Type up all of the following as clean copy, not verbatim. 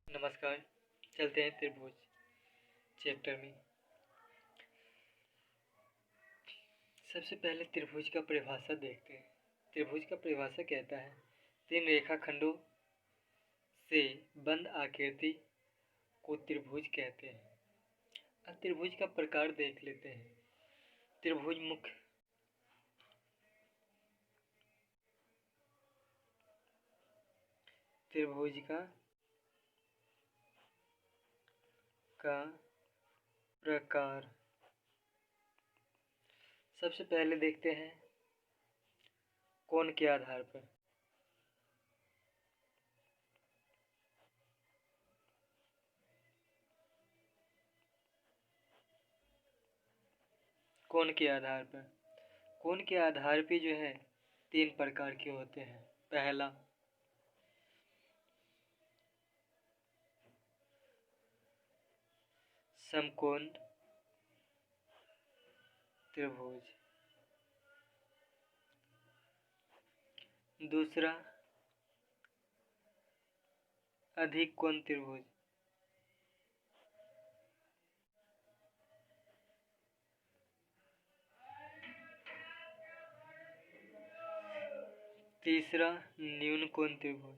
नमस्कार। चलते हैं त्रिभुज चैप्टर में। सबसे पहले त्रिभुज का परिभाषा देखते हैं। त्रिभुज का परिभाषा कहता है तीन रेखाखंडों से बंद आकृति को त्रिभुज कहते हैं। अब त्रिभुज का प्रकार देख लेते हैं। त्रिभुज मुख्य त्रिभुज का प्रकार सबसे पहले देखते हैं कोण के आधार पर। कोण के आधार पर कोण के आधार पे जो है तीन प्रकार के होते हैं। पहला समकोण त्रिभुज, दूसरा अधिक कोण त्रिभुज, तीसरा न्यून कोण त्रिभुज।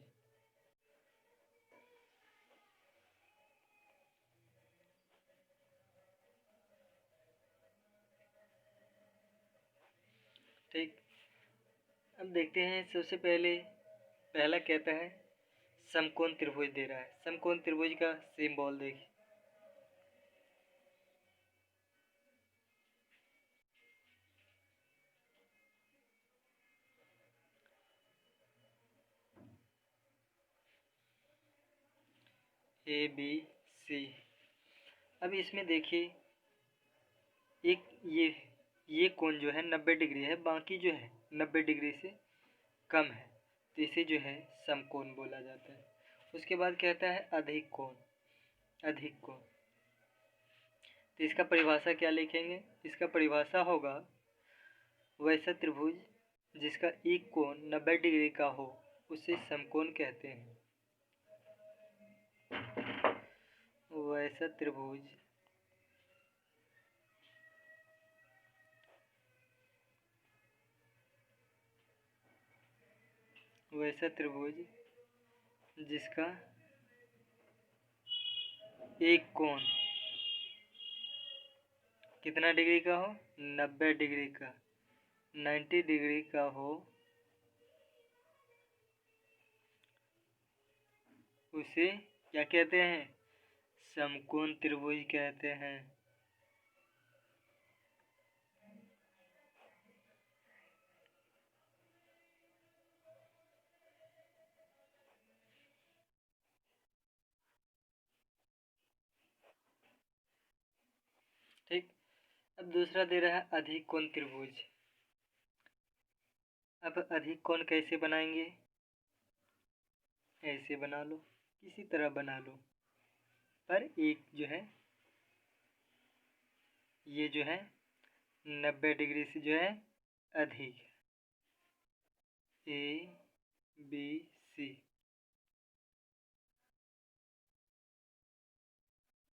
ठीक, अब देखते हैं। सबसे पहले पहला कहता है समकोण त्रिभुज दे रहा है। समकोण त्रिभुज का सिंबल देखिए। ABC। अब इसमें देखिए एक ये कोण जो है 90 डिग्री है, बाकी जो है 90 डिग्री से कम है, तो इसे जो है समकोण बोला जाता है। उसके बाद कहता है अधिक कोण। अधिक कोण, तो इसका परिभाषा क्या लिखेंगे? इसका परिभाषा होगा वैसा त्रिभुज जिसका एक कोण 90 डिग्री का हो उसे समकोण कहते हैं। वैसा त्रिभुज जिसका एक कोण कितना डिग्री का हो? 90 डिग्री का, 90 डिग्री का हो, उसे क्या कहते हैं? समकोण त्रिभुज कहते हैं। ठीक, अब दूसरा दे रहा है अधिक कोण त्रिभुज। अब अधिक कोण कैसे बनाएंगे? ऐसे बना लो, किसी तरह बना लो, पर एक जो है ये जो है 90 डिग्री से जो है अधिक, ABC।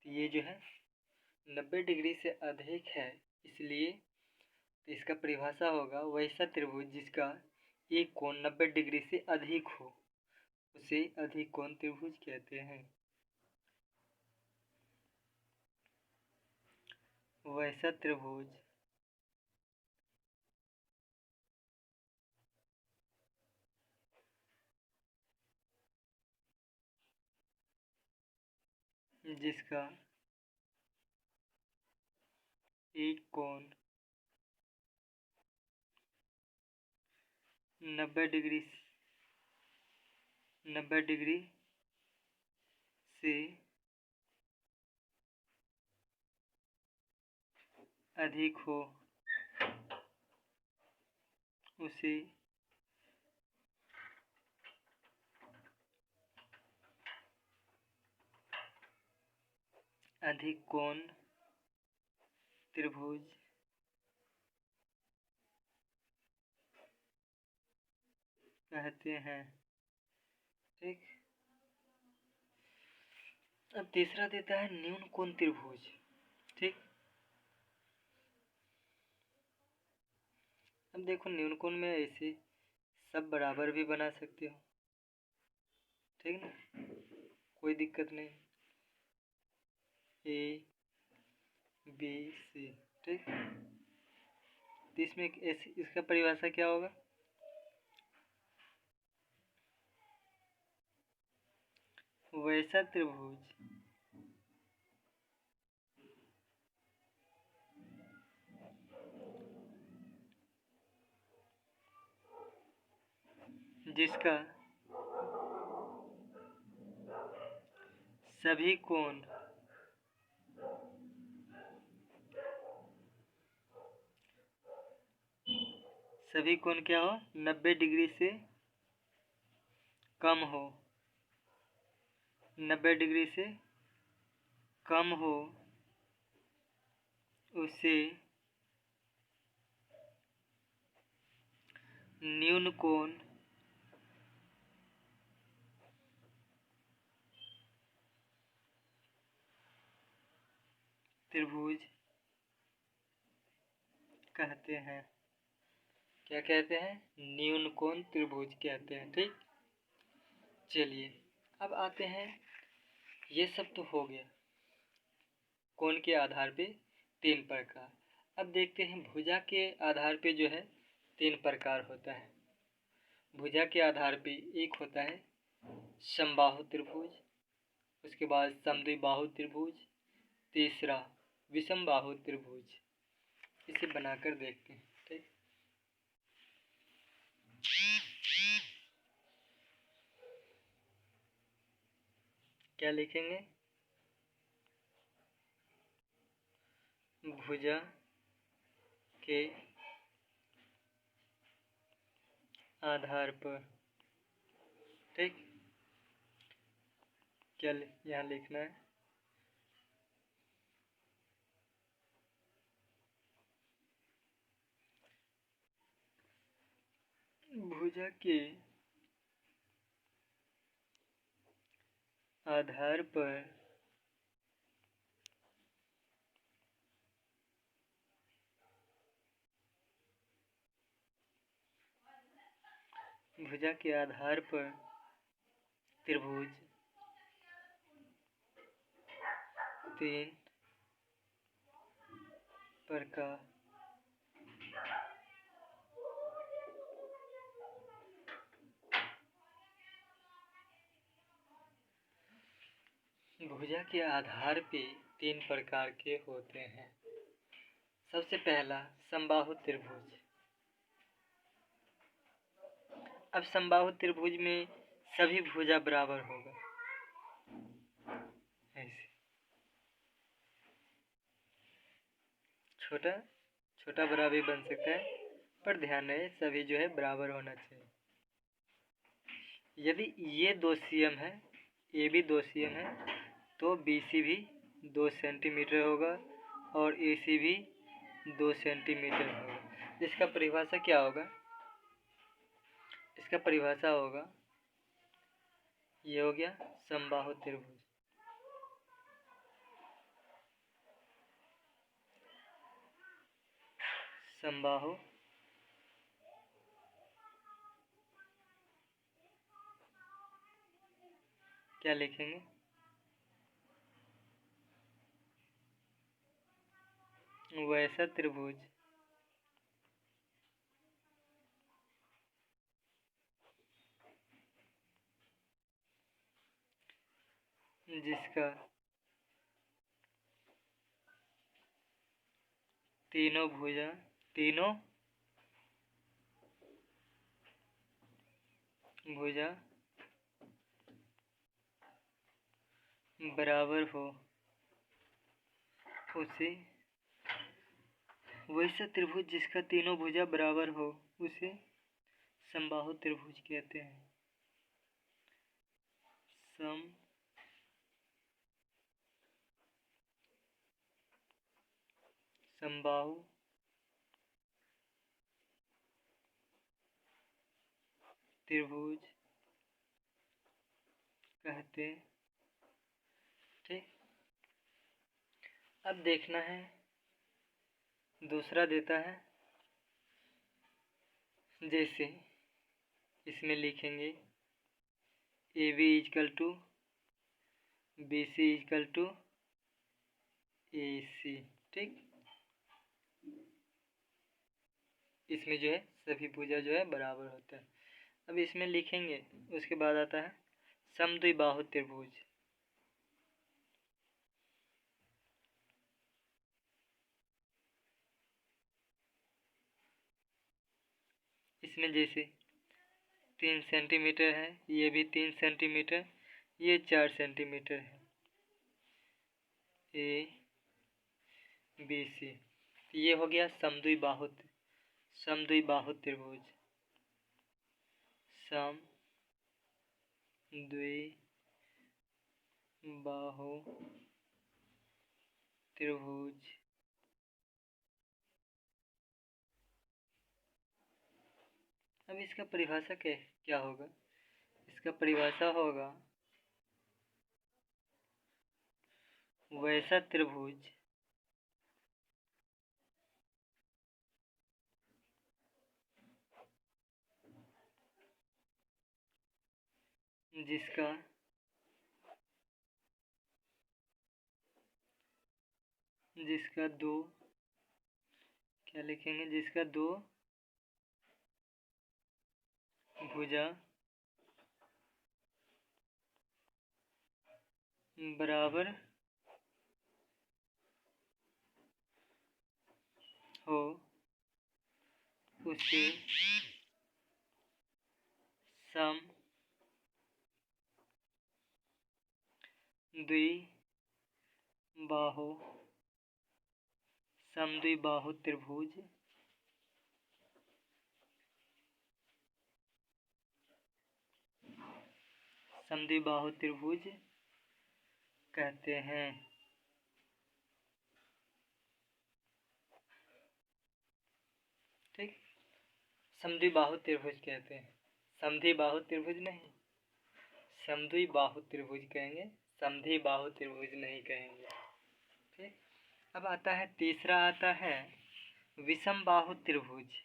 ये जो है 90 डिग्री से अधिक है, इसलिए तो इसका परिभाषा होगा वैसा त्रिभुज जिसका एक कोण 90 डिग्री से अधिक हो उसे अधिक कोण त्रिभुज कहते हैं। वैसा त्रिभुज जिसका एक कोण 90 डिग्री से अधिक हो उसे अधिक कोण त्रिभुज कहते हैं। ठीक, अब तीसरा देता है न्यून कोण त्रिभुज। ठीक, अब देखो न्यून कोण में ऐसे सब बराबर भी बना सकते हो, ठीक ना, कोई दिक्कत नहीं। ए बी सी, ठीक। तो इसमें इसका परिभाषा क्या होगा? वैसा त्रिभुज जिसका सभी कोण क्या हो, 90 डिग्री से कम हो, 90 डिग्री से कम हो, उसे न्यून कोण त्रिभुज कहते हैं। क्या कहते हैं? न्यून कोण त्रिभुज कहते हैं। ठीक, चलिए अब आते हैं, ये सब तो हो गया कोण के आधार पे 3 प्रकार। अब देखते हैं भुजा के आधार पे जो है 3 प्रकार होता है। भुजा के आधार पे एक होता है समबाहु त्रिभुज, उसके बाद समद्विबाहु त्रिभुज, तीसरा विषम बाहु त्रिभुज। इसे बनाकर देखते हैं। ठीक, क्या लिखेंगे? भुजा के आधार पर, ठीक, क्या यहाँ लिखना है? भुजा के आधार पर भुजा के आधार पर त्रिभुज 3 प्रकार भुजा के आधार पे 3 प्रकार के होते हैं। सबसे पहला समबाहु त्रिभुज। अब समबाहु त्रिभुज में सभी भुजा बराबर होगा, ऐसे छोटा छोटा बड़ा भी बन सकता है, पर ध्यान रहे सभी जो है बराबर होना चाहिए। यदि ये 2 cm है, ये भी 2 cm है, तो BC भी 2 सेंटीमीटर होगा और AC भी 2 सेंटीमीटर होगा। इसका परिभाषा क्या होगा? इसका परिभाषा होगा, ये हो गया समबाहु त्रिभुज। समबाहु क्या लिखेंगे? वैसा त्रिभुज जिसका तीनों भुजा बराबर हो, उसे वैसा त्रिभुज जिसका तीनों भुजा बराबर हो उसे समबाहु त्रिभुज कहते हैं। समबाहु त्रिभुज कहते ठीक। अब देखना है, दूसरा देता है, जैसे इसमें लिखेंगे A B is equal to B C is equal to A C. ठीक, इसमें जो है सभी भुजा जो है बराबर होता है। अब इसमें लिखेंगे, उसके बाद आता है समद्विबाहु त्रिभुज। इसमें जैसे 3 सेंटीमीटर है, ये भी 3 सेंटीमीटर, ये 4 सेंटीमीटर है, ए बी सी। ये हो गया समद्विबाहु त्रिभुज। समद्विबाहु त्रिभुज। अब इसका परिभाषा क्या होगा? इसका परिभाषा होगा वैसा त्रिभुज जिसका दो, क्या लिखेंगे, जिसका दो भुजा बराबर हो, उसे समद्विबाहु त्रिभुज कहते हैं। ठीक, समद्विबाहु त्रिभुज कहते हैं, समद्विबाहु त्रिभुज नहीं, समद्विबाहु त्रिभुज कहेंगे, समद्विबाहु त्रिभुज नहीं कहेंगे। ठीक, अब आता है तीसरा, आता है विषमबाहु त्रिभुज।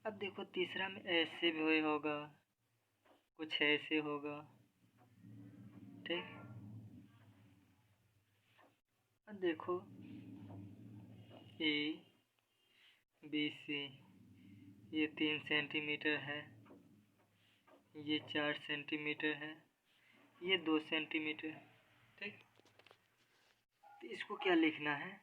अब देखो तीसरा में ऐसे भी होगा, कुछ ऐसे होगा। ठीक, अब देखो ए बी सी, ये 3 सेंटीमीटर है, ये 4 सेंटीमीटर है, ये 2 सेंटीमीटर है। ठीक, तो इसको क्या लिखना है?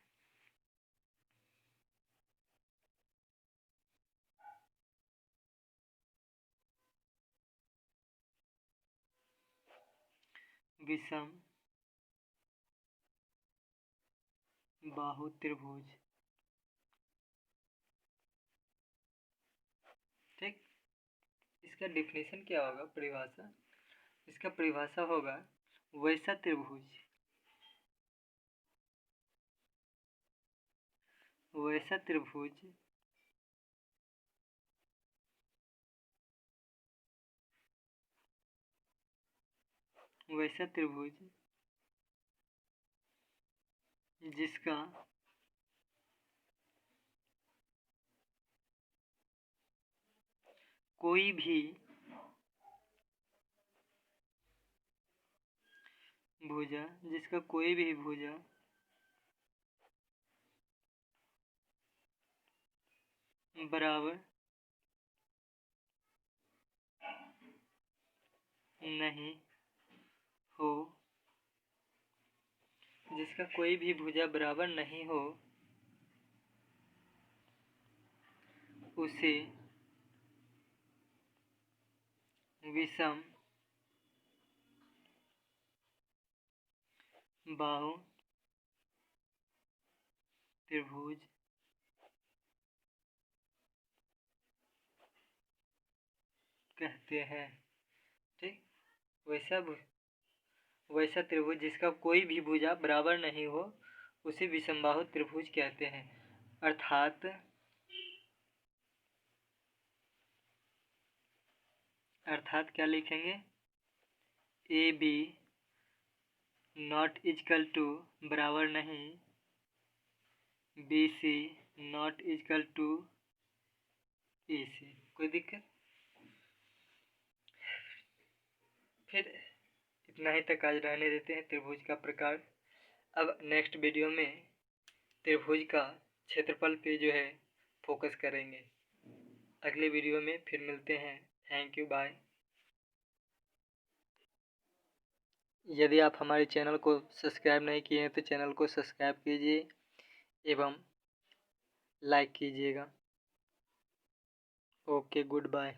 विषम बाहु त्रिभुज। ठीक, इसका डेफिनेशन क्या होगा, परिभाषा? इसका परिभाषा होगा वैसा त्रिभुज वैसा त्रिभुज जिसका कोई भी भुजा बराबर नहीं हो, जिसका कोई भी भुजा बराबर नहीं हो, उसे विषम बाहु त्रिभुज कहते हैं। ठीक, वैसा त्रिभुज जिसका कोई भी भुजा बराबर नहीं हो, उसे विषमबाहु त्रिभुज कहते हैं। अर्थात क्या लिखेंगे? A B not is equal to बराबर नहीं B C not is equal to A C. कोई दिक्कत? फिर इतना ही तक आज रहने देते हैं त्रिभुज का प्रकार। अब नेक्स्ट वीडियो में त्रिभुज का क्षेत्रफल पे जो है फोकस करेंगे। अगले वीडियो में फिर मिलते हैं। Thank you, bye. यदि आप हमारे चैनल को सब्सक्राइब नहीं किए हैं तो चैनल को सब्सक्राइब कीजिए एवं लाइक कीजिएगा। Okay, good bye.